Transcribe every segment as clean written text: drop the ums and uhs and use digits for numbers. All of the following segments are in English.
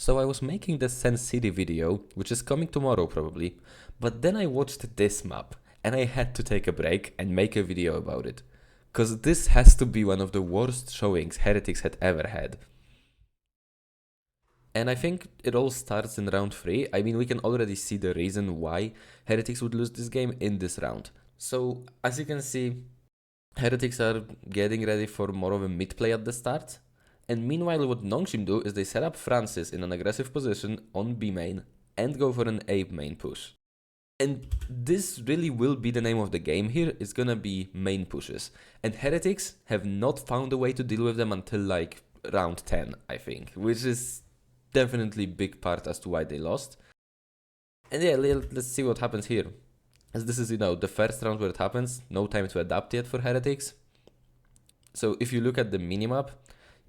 So I was making the Sen City video, which is coming tomorrow probably, but then I watched this map and I had to take a break and make a video about it. Cause this has to be one of the worst showings Heretics had ever had. And I think it all starts in round 3. I mean, we can already see the reason why Heretics would lose this game in this round. So, as you can see, Heretics are getting ready for more of a mid play at the start. And meanwhile, what Nongshim do is they set up Francis in an aggressive position on B main and go for an A main push. And this really will be the name of the game here, it's gonna be main pushes. And Heretics have not found a way to deal with them until like round 10, I think, which is definitely big part as to why they lost. And yeah, let's see what happens here. As this is, the first round where it happens, no time to adapt yet for Heretics. So if you look at the minimap,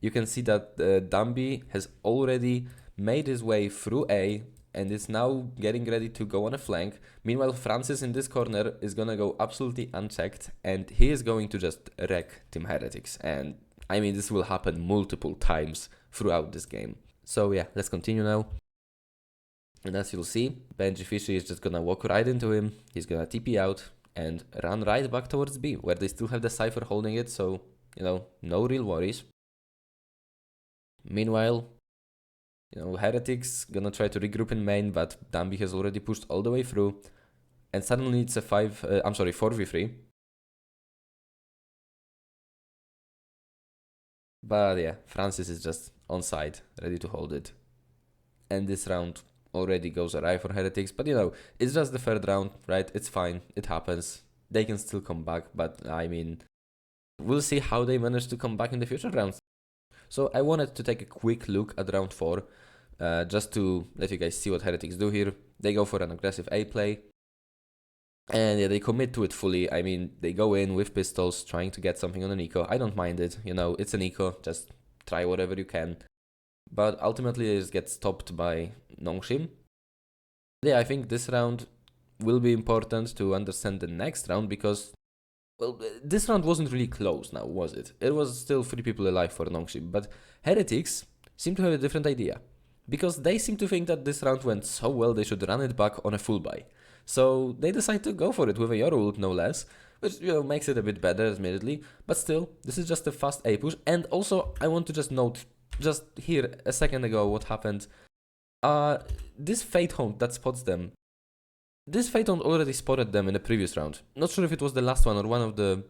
you can see that Dambi has already made his way through A and is now getting ready to go on a flank. Meanwhile, Francis in this corner is gonna go absolutely unchecked and he is going to just wreck Team Heretics. And I mean, this will happen multiple times throughout this game. So yeah, let's continue now. And as you'll see, Benji Fishy is just gonna walk right into him, he's gonna TP out and run right back towards B, where they still have the Cypher holding it, so, no real worries. Meanwhile, Heretics gonna try to regroup in main, but Dambi has already pushed all the way through, and suddenly it's a 4v3. But yeah, Francis is just on side, ready to hold it. And this round already goes awry for Heretics, but it's just the third round, right? It's fine, it happens. They can still come back, but I mean, we'll see how they manage to come back in the future rounds. So I wanted to take a quick look at round 4, just to let you guys see what Heretics do here. They go for an aggressive A play, and yeah, they commit to it fully. I mean, they go in with pistols, trying to get something on an eco. I don't mind it, it's an eco, just try whatever you can. But ultimately they just get stopped by Nongshim. Yeah, I think this round will be important to understand the next round because, well, this round wasn't really close now, was it? It was still 3 people alive for Nongshim, but Heretics seem to have a different idea. Because they seem to think that this round went so well they should run it back on a full buy. So they decide to go for it with a Yoru ult no less, which makes it a bit better admittedly, but still, this is just a fast A push. And also, I want to just note, just here a second ago what happened. This Fate Hound that spots them, this Fate Hound already spotted them in the previous round. Not sure if it was the last one or one of the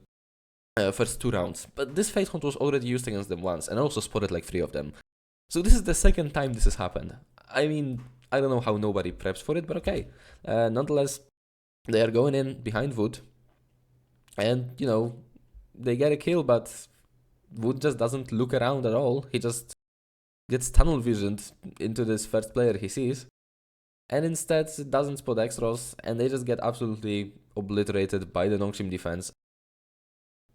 first 2 rounds, but this Fate Hound was already used against them once and also spotted like 3 of them. So this is the second time this has happened. I mean, I don't know how nobody preps for it, but okay. Nonetheless, they are going in behind Wood. And, they get a kill, but Wood just doesn't look around at all. He just gets tunnel visioned into this first player he sees. And instead doesn't spot Extros, and they just get absolutely obliterated by the Nongshim defense.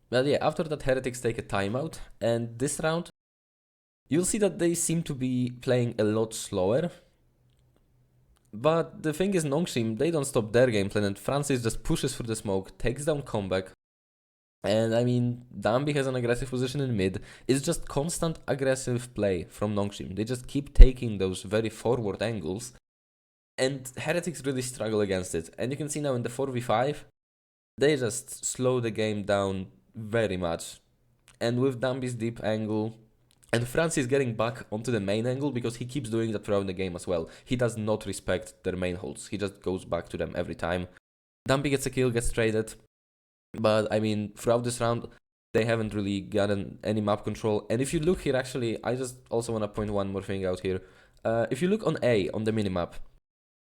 But yeah, after that Heretics take a timeout, and this round, you'll see that they seem to be playing a lot slower. But the thing is, Nongshim, they don't stop their game plan, and Francis just pushes through the smoke, takes down Comeback. And I mean, Dambi has an aggressive position in mid. It's just constant aggressive play from Nongshim. They just keep taking those very forward angles. And Heretics really struggle against it. And you can see now in the 4v5, they just slow the game down very much. And with Dambi's deep angle, and Francis getting back onto the main angle because he keeps doing that throughout the game as well. He does not respect their main holds. He just goes back to them every time. Dambi gets a kill, gets traded. But I mean, throughout this round, they haven't really gotten any map control. And if you look here, actually, I just also want to point one more thing out here. If you look on A, on the minimap,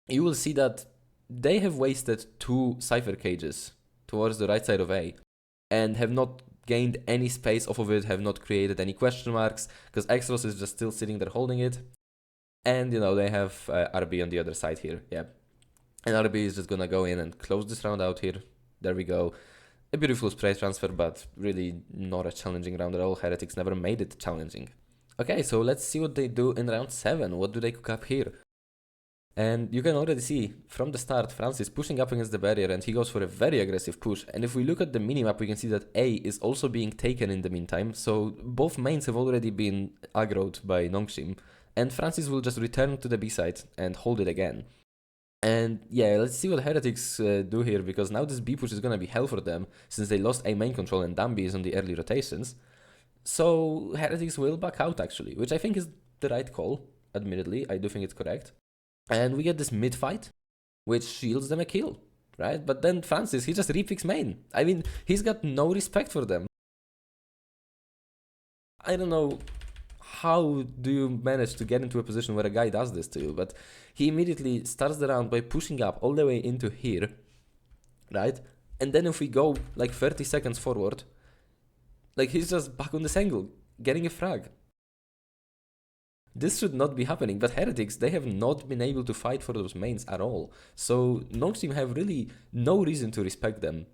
you will see that they have wasted 2 Cypher cages towards the right side of A and have not gained any space off of it, have not created any question marks, because Extros is just still sitting there holding it. And, they have RB on the other side here, yeah. And RB is just gonna go in and close this round out here. There we go. A beautiful spray transfer, but really not a challenging round at all. Heretics never made it challenging. Okay, so let's see what they do in round 7. What do they cook up here? And you can already see from the start Francis pushing up against the barrier, and he goes for a very aggressive push. And if we look at the minimap, we can see that A is also being taken in the meantime. So both mains have already been aggroed by Nongshim. and Francis will just return to the B side and hold it again. And yeah, let's see what Heretics do here, because now this B push is gonna be hell for them, since they lost A main control and Dambi is on the early rotations. So Heretics will back out actually, which I think is the right call, admittedly, I do think it's correct. And we get this mid fight, which shields them a kill, right? But then Francis, he just repicks main. I mean, he's got no respect for them. I don't know how do you manage to get into a position where a guy does this to you, but he immediately starts the round by pushing up all the way into here, right? And then if we go like 30 seconds forward, like he's just back on this angle, getting a frag. This should not be happening, but Heretics, they have not been able to fight for those mains at all. So Nongsteam have really no reason to respect them.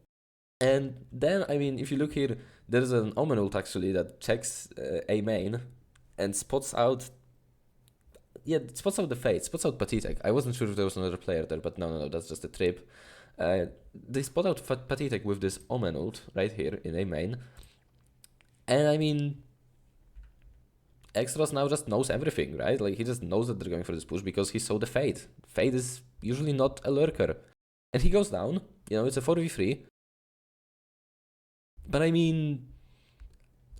And then, I mean, if you look here, there's an Omen ult actually that checks A main and spots out... Yeah, spots out the Fate, spots out Patitek. I wasn't sure if there was another player there, but no, that's just a trip. They spot out Patitek with this Omen ult right here in A main. And I mean... Extras now just knows everything, right? Like, he just knows that they're going for this push because he saw the Fate. Fate is usually not a lurker. And he goes down, you know, it's a 4v3. But I mean,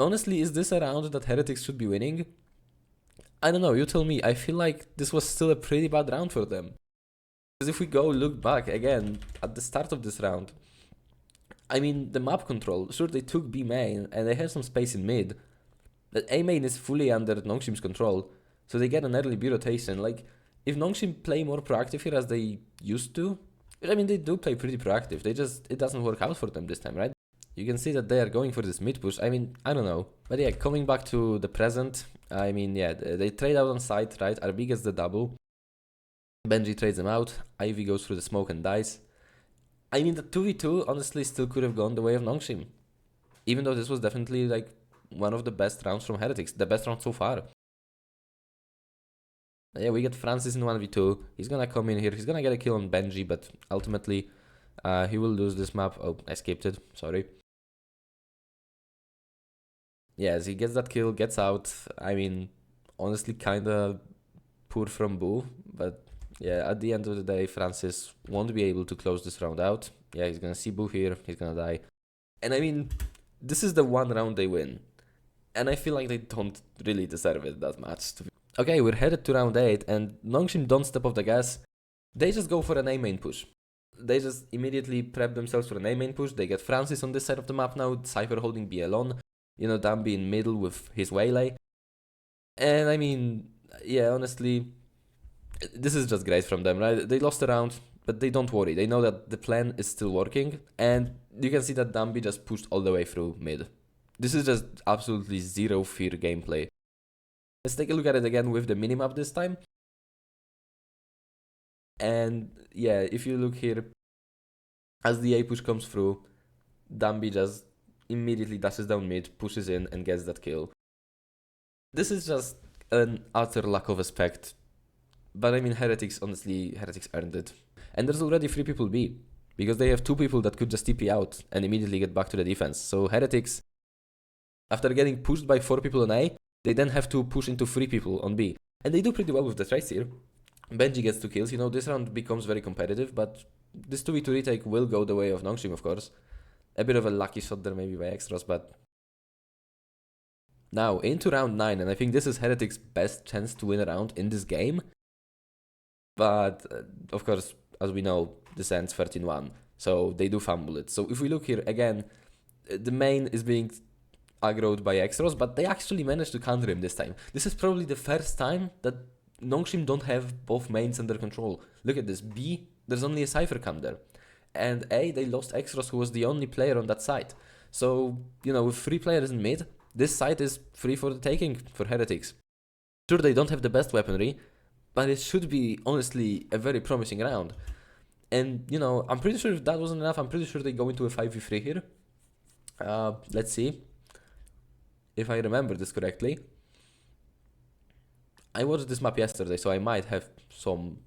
honestly, is this a round that Heretics should be winning? I don't know, you tell me. I feel like this was still a pretty bad round for them. Because if we go look back again at the start of this round, I mean, the map control, sure, they took B main and they have some space in mid, but A main is fully under Nongshim's control, so they get an early B rotation. Like, if Nongshim play more proactive here as they used to, I mean, they do play pretty proactive, it doesn't work out for them this time, right? You can see that they are going for this mid push. I mean, I don't know. But yeah, coming back to the present, I mean, yeah, they trade out on site, right? RB gets the double. Benji trades them out. Ivy goes through the smoke and dies. I mean, the 2v2 honestly still could have gone the way of Nongshim. Even though this was definitely like one of the best rounds from Heretics. The best round so far. Yeah, we get Francis in 1v2. He's gonna come in here. He's gonna get a kill on Benji, but ultimately he will lose this map. Oh, I skipped it. Sorry. Yes, he gets that kill, gets out. I mean, honestly, kinda poor from Boo, but yeah, at the end of the day, Francis won't be able to close this round out. Yeah, he's gonna see Boo here, he's gonna die. And I mean, this is the one round they win. And I feel like they don't really deserve it that much. Okay, we're headed to round 8, and Nongshim don't step off the gas. They just go for an A main push. They just immediately prep themselves for an A main push. They get Francis on this side of the map now, Cypher holding B alone. You know, Dambi in middle with his waylay. And I mean, yeah, honestly, this is just great from them, right? They lost a round, but they don't worry. They know that the plan is still working. And you can see that Dambi just pushed all the way through mid. This is just absolutely zero fear gameplay. Let's take a look at it again with the minimap this time. And yeah, if you look here, as the A push comes through, Dambi just immediately dashes down mid, pushes in, and gets that kill. This is just an utter lack of respect. But I mean, Heretics, honestly, Heretics earned it. And there's already 3 people B, because they have 2 people that could just TP out and immediately get back to the defense. So Heretics, after getting pushed by 4 people on A, they then have to push into 3 people on B. And they do pretty well with the trades here. Benji gets 2 kills, you know, this round becomes very competitive, but this 2v2 retake will go the way of Nongshim, of course. A bit of a lucky shot there maybe by Extras, but... Now, into round 9, and I think this is Heretics' best chance to win a round in this game. But, of course, as we know, this ends 13-1, so they do fumble it. So if we look here, again, the main is being aggroed by Extras, but they actually managed to counter him this time. This is probably the first time that Nongshim don't have both mains under control. Look at this, B, there's only a Cypher cam there. And A, they lost Extras, who was the only player on that side. So, you know, with 3 players in mid, this side is free for the taking for Heretics. Sure, they don't have the best weaponry, but it should be, honestly, a very promising round. And, you know, I'm pretty sure if that wasn't enough, I'm pretty sure they go into a 5v3 here. Let's see if I remember this correctly. I watched this map yesterday, so I might have some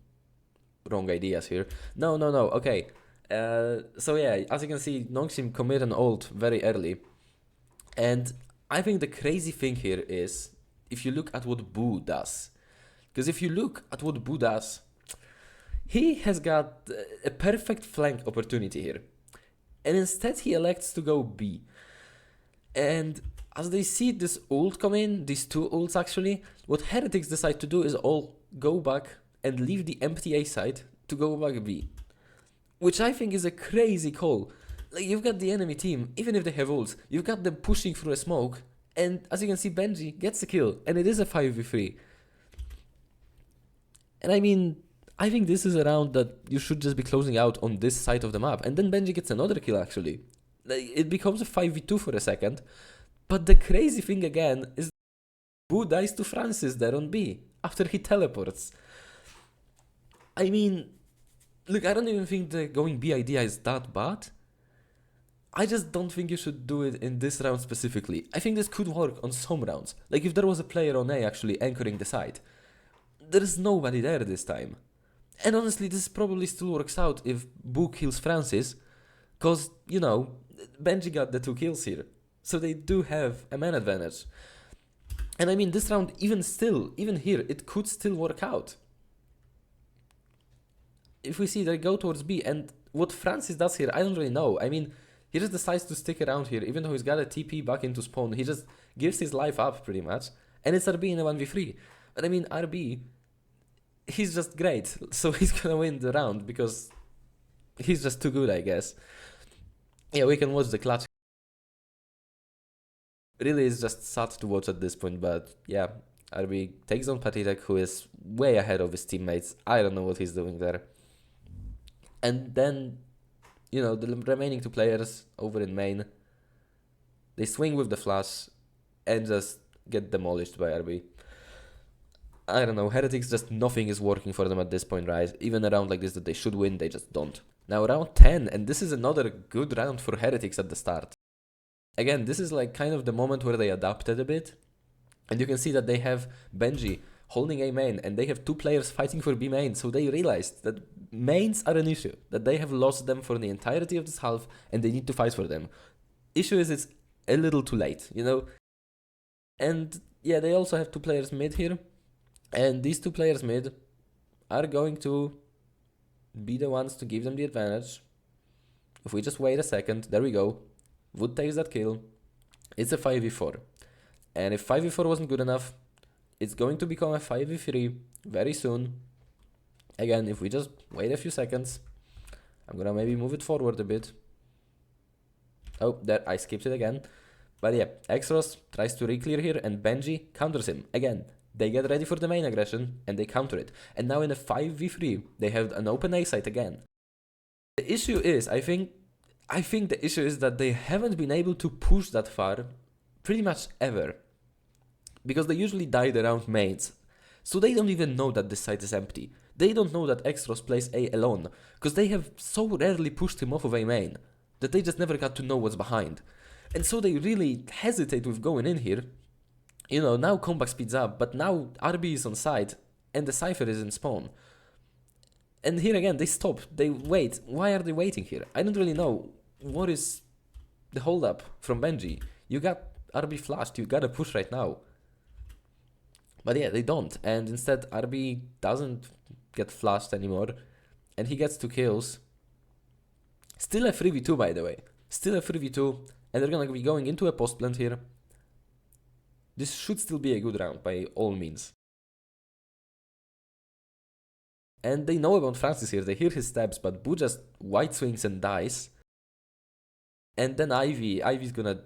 wrong ideas here. No, okay. So yeah, as you can see, Nongshim commit an ult very early. And I think the crazy thing here is, if you look at what Boo does, Because if you look at what Bu does, he has got a perfect flank opportunity here. And instead he elects to go B. And as they see this ult come in, these two ults actually, what Heretics decide to do is all go back and leave the empty A side to go back B. Which I think is a crazy call. Like, you've got the enemy team, even if they have ults, you've got them pushing through a smoke, and as you can see, Benji gets the kill, and it is a 5v3. And I mean, I think this is a round that you should just be closing out on this side of the map, and then Benji gets another kill actually. Like, it becomes a 5v2 for a second, but the crazy thing again is Bu dies to Francis there on B, after he teleports. I mean, look, I don't even think the going B idea is that bad. I just don't think you should do it in this round specifically. I think this could work on some rounds. Like if there was a player on A actually anchoring the side. There is nobody there this time. And honestly, this probably still works out if Bu kills Francis. Cause, you know, Benji got the 2 kills here. So they do have a man advantage. And I mean, this round, even here, it could still work out. If we see they go towards B, and what Francis does here, I don't really know. I mean, he just decides to stick around here, even though he's got a TP back into spawn. He just gives his life up, pretty much. And it's RB in a 1v3. But I mean, RB, he's just great. So he's gonna win the round, because he's just too good, I guess. Yeah, we can watch the clutch. Really, it's just sad to watch at this point, but yeah. RB takes on Patitek, who is way ahead of his teammates. I don't know what he's doing there. And then, you know, the remaining 2 players over in main, they swing with the flash and just get demolished by RB. I don't know, Heretics, just nothing is working for them at this point, right? Even a round like this that they should win, they just don't. Now round 10, and this is another good round for Heretics at the start. Again, this is like kind of the moment where they adapted a bit. And you can see that they have Benji holding A main, and they have 2 players fighting for B main, so they realized that mains are an issue, that they have lost them for the entirety of this half, and they need to fight for them. Issue is it's a little too late, you know? And yeah, they also have 2 players mid here, and these 2 players mid are going to be the ones to give them the advantage. If we just wait a second, there we go. Wood takes that kill. It's a 5v4. And if 5v4 wasn't good enough, it's going to become a 5v3 very soon. Again, if we just wait a few seconds, I'm gonna maybe move it forward a bit. Oh, there, I skipped it again. But yeah, Exros tries to re-clear here, and Benji counters him. Again, they get ready for the main aggression, and they counter it. And now in a 5v3, they have an open A site again. The issue is, I think the issue is that they haven't been able to push that far pretty much ever. Because they usually died around mains. So they don't even know that this site is empty. They don't know that Extros plays A alone. Because they have so rarely pushed him off of A main that they just never got to know what's behind. And so they really hesitate with going in here. You know, now comeback speeds up, but now RB is on side and the Cypher is in spawn. And here again, they stop, they wait. Why are they waiting here? I don't really know. What is the hold up from Benji? You got RB flashed, you gotta push right now. But yeah, they don't, and instead RB doesn't get flashed anymore, and he gets 2 kills. Still a 3v2, by the way. Still a 3v2, and they're gonna be going into a post plant here. This should still be a good round, by all means. And they know about Francis here, they hear his steps, but Bu just white swings and dies. And then Ivy's gonna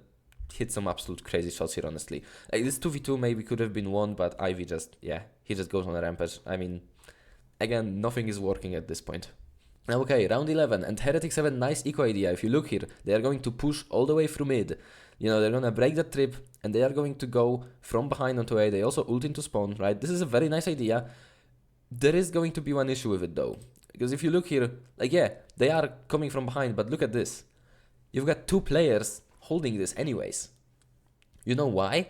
hit some absolute crazy shots here, honestly. Like, this 2v2 maybe could have been won, but Ivy just, yeah, he just goes on a rampage. I mean, again, nothing is working at this point. Now, okay, round 11, and Heretics have a nice eco idea. If you look here, they are going to push all the way through mid. You know, they're gonna break that trip, and they are going to go from behind onto A. They also ult into spawn, right? This is a very nice idea. There is going to be one issue with it, though. Because if you look here, like, yeah, they are coming from behind, but look at this. You've got 2 players holding this anyways. You know why?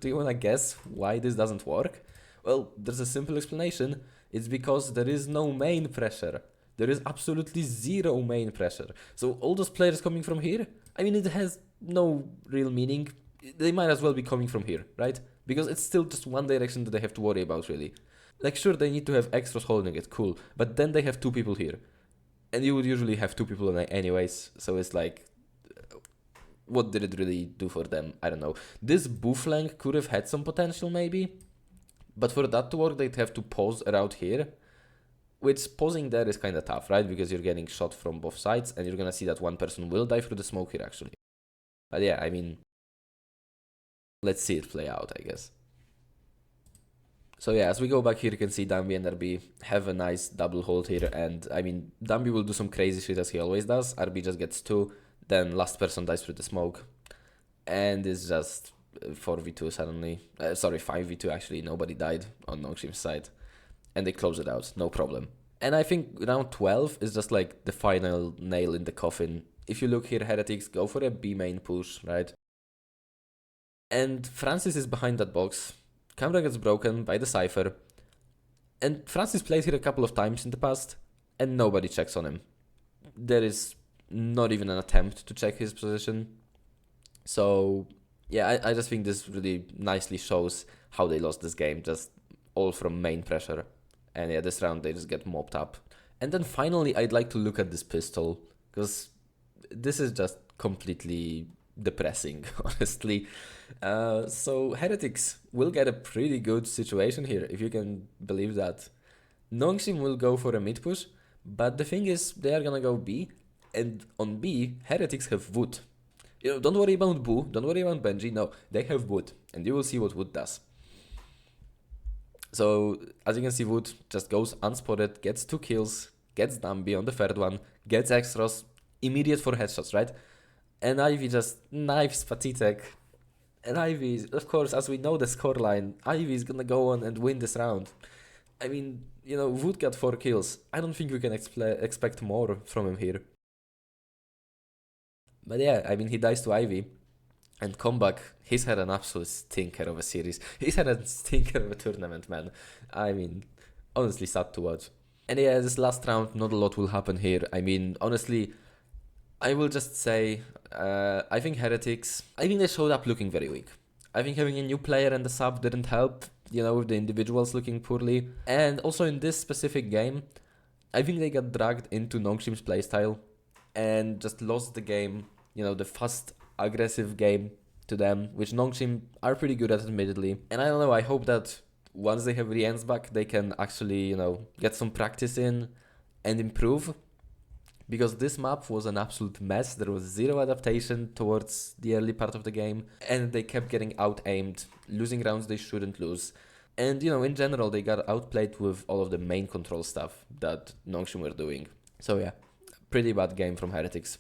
Do you wanna guess why this doesn't work? Well, there's a simple explanation. It's because there is no main pressure. There is absolutely 0 main pressure. So all those players coming from here, I mean, it has no real meaning. They might as well be coming from here, right? Because it's still just one direction that they have to worry about, really. Like, sure, they need to have extras holding it, cool. But then they have 2 people here. And you would usually have 2 people anyways, so it's like, what did it really do for them? I don't know. This boo flank could have had some potential, maybe. But for that to work, they'd have to pause around here. Which pausing there is kind of tough, right? Because you're getting shot from both sides, and you're gonna see that one person will die through the smoke here, actually. But yeah, I mean, let's see it play out, I guess. So yeah, as we go back here, you can see Dambi and RB have a nice double hold here. And I mean, Dambi will do some crazy shit as he always does. RB just gets 2, then last person dies through the smoke. And it's just 4v2 suddenly. Sorry, 5v2 actually. Nobody died on Nongshim's side. And they close it out, no problem. And I think round 12 is just like the final nail in the coffin. If you look here, Heretics go for a B main push, right? And Francis is behind that box. Camera gets broken by the Cypher. And Francis played here a couple of times in the past, and nobody checks on him. There is not even an attempt to check his position. So, yeah, I just think this really nicely shows how they lost this game, just all from main pressure. And yeah, this round they just get mopped up. And then finally, I'd like to look at this pistol, because this is just completely depressing, honestly. So Heretics will get a pretty good situation here, if you can believe that. Nongshim will go for a mid push, but the thing is, they are gonna go B, and on B, Heretics have wood. You know, don't worry about Boo, don't worry about Benji, no, they have wood, and you will see what wood does. So, as you can see, wood just goes unspotted, gets 2 kills, gets Dambi on the 3rd one, gets extras, immediate for headshots, right? And Ivy just knifes Patitek. And Ivy, of course, as we know the scoreline, Ivy is gonna go on and win this round. I mean, you know, Wood got 4 kills. I don't think we can expect more from him here. But yeah, I mean, he dies to Ivy. And Comeback, he's had an absolute stinker of a series. He's had a stinker of a tournament, man. I mean, honestly sad to watch. And yeah, this last round, not a lot will happen here. I mean, honestly, I will just say, I think Heretics, I think they showed up looking very weak. I think having a new player and the sub didn't help, you know, with the individuals looking poorly. And also in this specific game, I think they got dragged into Nongshim's playstyle and just lost the game, you know, the fast, aggressive game to them, which Nongshim are pretty good at, admittedly. And I don't know, I hope that once they have Rien's back, they can actually, you know, get some practice in and improve. Because this map was an absolute mess. There was 0 adaptation towards the early part of the game, and they kept getting out-aimed, losing rounds they shouldn't lose. And, you know, in general, they got outplayed with all of the main control stuff that Nongshim were doing. So yeah, pretty bad game from Heretics.